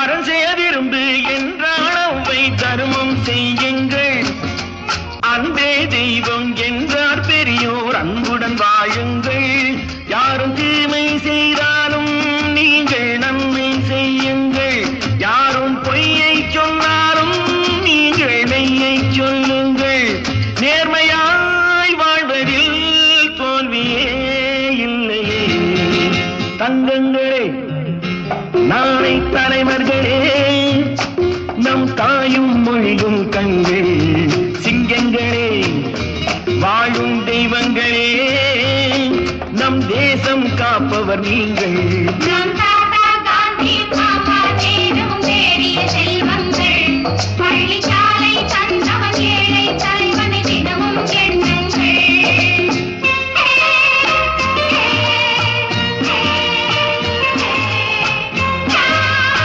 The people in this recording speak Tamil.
அறம் செய்ய விரும்பு என்றால் அவ்வை தர்மம் செய்யுங்கள். அன்பே தெய்வம் என்றார் பெரியோர் அன்புடன் வாழுங்கள். யாரும் தீமை செய்தாலும் நீங்கள் நன்மை செய்யுங்கள். யாரும் பொய்யை சொன்னாலும் நீங்கள் மெய்யை சொல்லுங்கள். நேர்மையாய் வாழ்வதில் தோல்வியே இல்லையே. தங்கங்களே, நாளை தலைவர்களே, நம் தாயும் மொழியும் கண்கள். சிங்கங்களே, வாழும் தெய்வங்களே, நம் தேசம் காப்பவர் நீங்கள்.